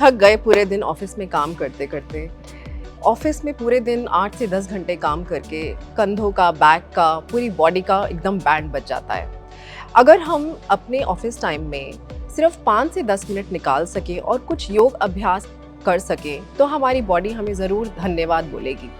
थक गए पूरे दिन ऑफिस में काम करते करते। ऑफिस में पूरे दिन 8 से 10 घंटे काम करके कंधों का, बैक का, पूरी बॉडी का एकदम बैंड बज जाता है। अगर हम अपने ऑफिस टाइम में सिर्फ 5 से 10 मिनट निकाल सकें और कुछ योग अभ्यास कर सकें तो हमारी बॉडी हमें ज़रूर धन्यवाद बोलेगी।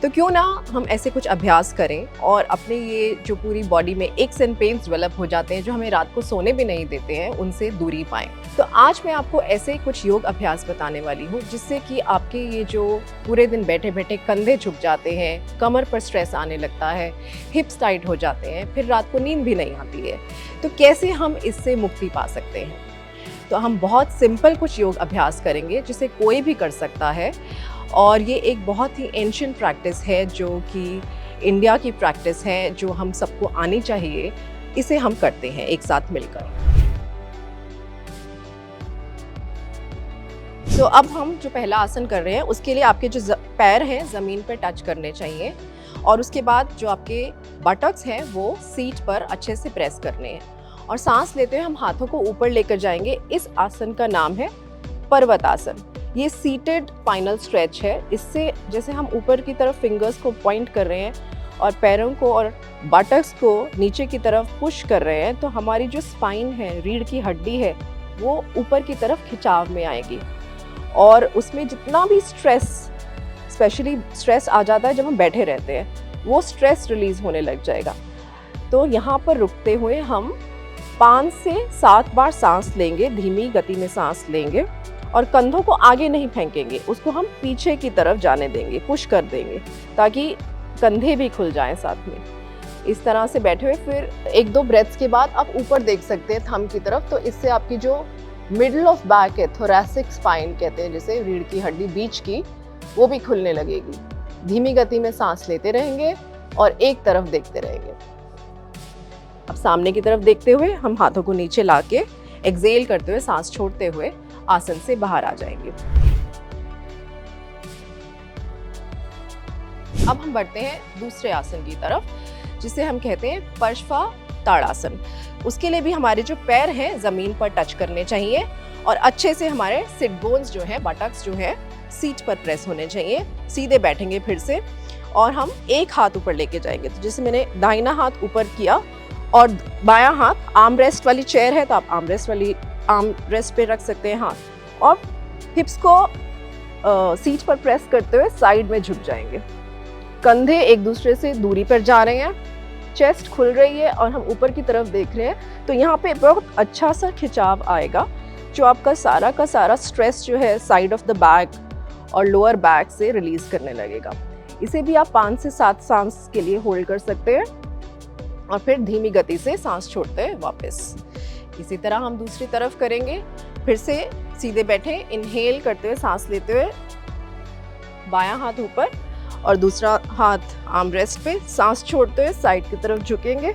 तो क्यों ना हम ऐसे कुछ अभ्यास करें और अपने ये जो पूरी बॉडी में एक्स एंड पेन्स डेवलप हो जाते हैं जो हमें रात को सोने भी नहीं देते हैं, उनसे दूरी पाएं। तो आज मैं आपको ऐसे कुछ योग अभ्यास बताने वाली हूँ जिससे कि आपके ये जो पूरे दिन बैठे बैठे कंधे झुक जाते हैं, कमर पर स्ट्रेस आने लगता है, हिप्स टाइट हो जाते हैं, फिर रात को नींद भी नहीं आती है, तो कैसे हम इससे मुक्ति पा सकते हैं। तो हम बहुत सिंपल कुछ योग अभ्यास करेंगे जिसे कोई भी कर सकता है और ये एक बहुत ही एंशिएंट प्रैक्टिस है जो कि इंडिया की प्रैक्टिस है, जो हम सबको आनी चाहिए। इसे हम करते हैं एक साथ मिलकर। तो अब हम जो पहला आसन कर रहे हैं उसके लिए आपके जो पैर हैं ज़मीन पर टच करने चाहिए और उसके बाद जो आपके बटक्स हैं वो सीट पर अच्छे से प्रेस करने हैं और सांस लेते हुए हम हाथों को ऊपर लेकर जाएंगे। इस आसन का नाम है पर्वत आसन। ये सीटेड स्पाइनल स्ट्रेच है। इससे जैसे हम ऊपर की तरफ फिंगर्स को पॉइंट कर रहे हैं और पैरों को और बटक्स को नीचे की तरफ पुश कर रहे हैं तो हमारी जो स्पाइन है, रीढ़ की हड्डी है, वो ऊपर की तरफ खिंचाव में आएगी और उसमें जितना भी स्ट्रेस, स्पेशली स्ट्रेस आ जाता है जब हम बैठे रहते हैं, वो स्ट्रेस रिलीज होने लग जाएगा। तो यहाँ पर रुकते हुए हम 5 से 7 बार सांस लेंगे, धीमी गति में सांस लेंगे और कंधों को आगे नहीं फेंकेंगे, उसको हम पीछे की तरफ जाने देंगे, पुश कर देंगे ताकि कंधे भी खुल जाएं साथ में। इस तरह से बैठे हुए फिर 1-2 ब्रेथ्स के बाद आप ऊपर देख सकते हैं थंब की तरफ। तो इससे आपकी जो मिडल ऑफ बैक है, थोरैसिक स्पाइन कहते हैं जिसे, रीढ़ की हड्डी बीच की, वो भी खुलने लगेगी। धीमी गति में सांस लेते रहेंगे और एक तरफ देखते रहेंगे। अब सामने की तरफ देखते हुए हम हाथों को नीचे लाके एक्सेल करते हुए, सांस छोड़ते हुए आसन से बाहर आ जाएंगे। अब हम बढ़ते हैं दूसरे आसन की तरफ जिसे हम कहते हैं पार्श्व ताड़ासन। उसके लिए भी हमारे जो पैर हैं जमीन पर टच करने चाहिए और अच्छे से हमारे सिट बोन्स जो है, बटक्स जो है, सीट पर प्रेस होने चाहिए। सीधे बैठेंगे फिर से और हम एक हाथ ऊपर लेके जाएंगे। तो जैसे मैंने दाहिना हाथ ऊपर किया और बायां हाथ, आर्म रेस्ट वाली चेयर है तो आप आर्म रेस्ट पे रख सकते हैं हाथ, और हिप्स को सीट पर प्रेस करते हुए साइड में झुक जाएंगे। कंधे एक दूसरे से दूरी पर जा रहे हैं, चेस्ट खुल रही है और हम ऊपर की तरफ देख रहे हैं। तो यहाँ पे बहुत अच्छा सा खिंचाव आएगा जो आपका सारा का सारा स्ट्रेस जो है साइड ऑफ द बैक और लोअर बैक से रिलीज करने लगेगा। इसे भी आप 5 से 7 सांस के लिए होल्ड कर सकते हैं और फिर धीमी गति से सांस छोड़ते हैं वापस। इसी तरह हम दूसरी तरफ करेंगे। फिर से सीधे बैठे, इनहेल करते हुए सांस लेते हुए बायां हाथ ऊपर और दूसरा हाथ आर्म रेस्ट पे, सांस छोड़ते हुए साइड की तरफ झुकेंगे।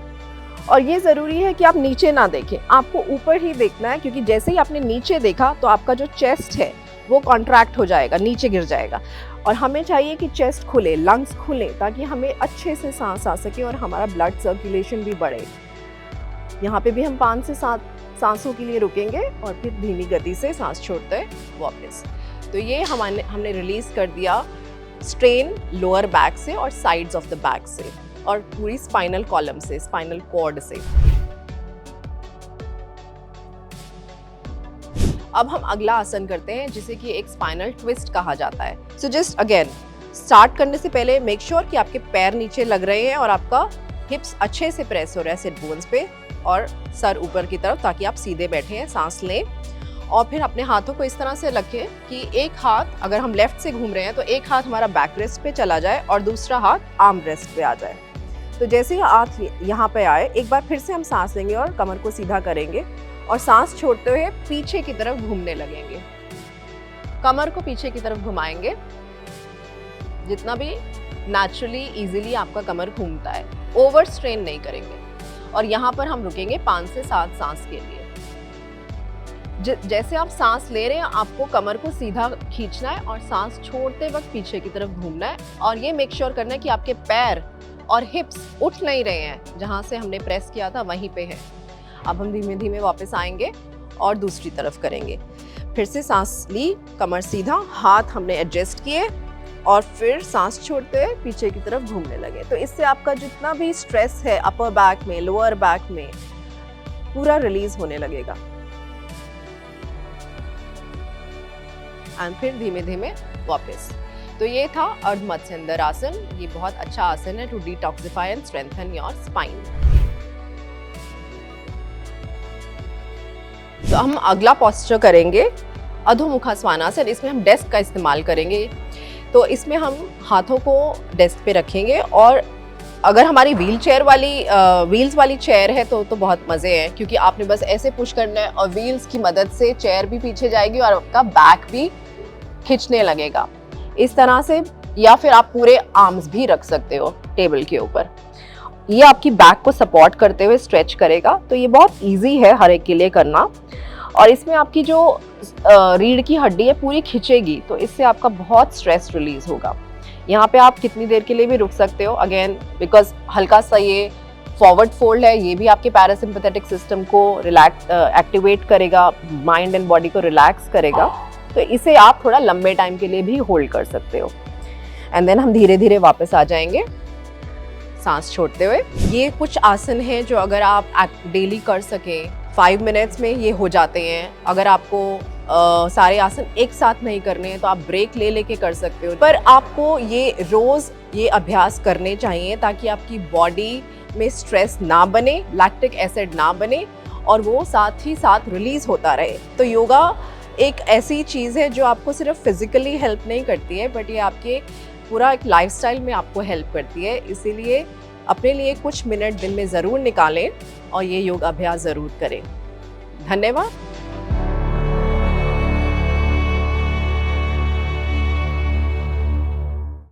और ये ज़रूरी है कि आप नीचे ना देखें, आपको ऊपर ही देखना है, क्योंकि जैसे ही आपने नीचे देखा तो आपका जो चेस्ट है वो कॉन्ट्रैक्ट हो जाएगा, नीचे गिर जाएगा। और हमें चाहिए कि चेस्ट खुले, लंग्स खुले, ताकि हमें अच्छे से सांस आ सके और हमारा ब्लड सर्कुलेशन भी बढ़े। यहाँ पे भी हम 5 से 7 सांसों के लिए रुकेंगे और फिर धीमी गति से सांस छोड़ते हैं वापस। तो ये हमने रिलीज कर दिया स्ट्रेन लोअर बैक से और साइड्स ऑफ द बैक से और पूरी स्पाइनल कॉलम से, स्पाइनल कॉर्ड से। अब हम अगला आसन करते हैं जिसे कि एक स्पाइनल ट्विस्ट कहा जाता है। सो जस्ट अगेन, स्टार्ट करने से पहले मेक श्योर कि आपके पैर नीचे लग रहे हैं और आपका हिप्स अच्छे से प्रेस हो रहा है सिट बोन्स पे और सर ऊपर की तरफ, ताकि आप सीधे बैठे हैं। सांस लें और फिर अपने हाथों को इस तरह से रखें कि एक हाथ, अगर हम लेफ्ट से घूम रहे हैं तो एक हाथ हमारा बैक रेस्ट पे चला जाए और दूसरा हाथ आर्म रेस्ट पे आ जाए। तो जैसे ही हाथ यहाँ पे आए, एक बार फिर से हम सांस लेंगे और कमर को सीधा करेंगे और सांस छोड़ते हुए पीछे की तरफ घूमने लगेंगे। कमर को पीछे की तरफ घुमाएंगे जितना भी नेचुरली इजीली आपका कमर घूमता है, ओवर स्ट्रेन नहीं करेंगे। और यहाँ पर हम रुकेंगे 5 से 7 सांस के लिए। जैसे आप सांस ले रहे हैं आपको कमर को सीधा खींचना है और सांस छोड़ते वक्त पीछे की तरफ घूमना है और ये मेक श्योर करना है कि आपके पैर और हिप्स उठ नहीं रहे हैं, जहाँ से हमने प्रेस किया था वहीं पे है। अब हम धीमे धीमे वापस आएंगे और दूसरी तरफ करेंगे। फिर से सांस ली, कमर सीधा, हाथ हमने एडजस्ट किए और फिर सांस छोड़ते हुए पीछे की तरफ घूमने लगे। तो इससे आपका जितना भी स्ट्रेस है अपर बैक में, लोअर बैक में, पूरा रिलीज होने लगेगा। एंड फिर धीमे धीमे वापस। तो ये था अर्ध मत्स्येंद्र आसन। ये बहुत अच्छा आसन है to detoxify and strengthen your spine. तो हम अगला पोस्चर करेंगे अधोमुखा स्वानासन। इसमें हम डेस्क का इस्तेमाल करेंगे। तो इसमें हम हाथों को डेस्क पे रखेंगे और अगर हमारी व्हील्स वाली चेयर है तो बहुत मज़े हैं, क्योंकि आपने बस ऐसे पुश करना है और व्हील्स की मदद से चेयर भी पीछे जाएगी और आपका बैक भी खिंचने लगेगा इस तरह से। या फिर आप पूरे आर्म्स भी रख सकते हो टेबल के ऊपर। ये आपकी बैक को सपोर्ट करते हुए स्ट्रेच करेगा। तो ये बहुत इजी है हर एक के लिए करना। और इसमें आपकी जो रीढ़ की हड्डी है पूरी खिंचेगी, तो इससे आपका बहुत स्ट्रेस रिलीज होगा। यहाँ पे आप कितनी देर के लिए भी रुक सकते हो, अगेन बिकॉज हल्का सा ये फॉरवर्ड फोल्ड है, ये भी आपके पैरासिम्पैथेटिक सिस्टम को एक्टिवेट करेगा, माइंड एंड बॉडी को रिलैक्स करेगा। तो इसे आप थोड़ा लंबे टाइम के लिए भी होल्ड कर सकते हो। एंड देन हम धीरे धीरे वापस आ जाएंगे सांस छोड़ते हुए। ये कुछ आसन हैं जो अगर आप डेली कर सकें, 5 मिनट्स में ये हो जाते हैं। अगर आपको सारे आसन एक साथ नहीं करने हैं तो आप ब्रेक ले लेके कर सकते हो, पर आपको ये रोज ये अभ्यास करने चाहिए ताकि आपकी बॉडी में स्ट्रेस ना बने, लैक्टिक एसिड ना बने और वो साथ ही साथ रिलीज होता रहे। तो योगा एक ऐसी चीज़ है जो आपको सिर्फ फिजिकली हेल्प नहीं करती है, बट ये आपके पूरा एक लाइफस्टाइल में आपको हेल्प करती है। इसीलिए अपने लिए कुछ मिनट दिन में ज़रूर निकालें और ये योग अभ्यास ज़रूर करें। धन्यवाद।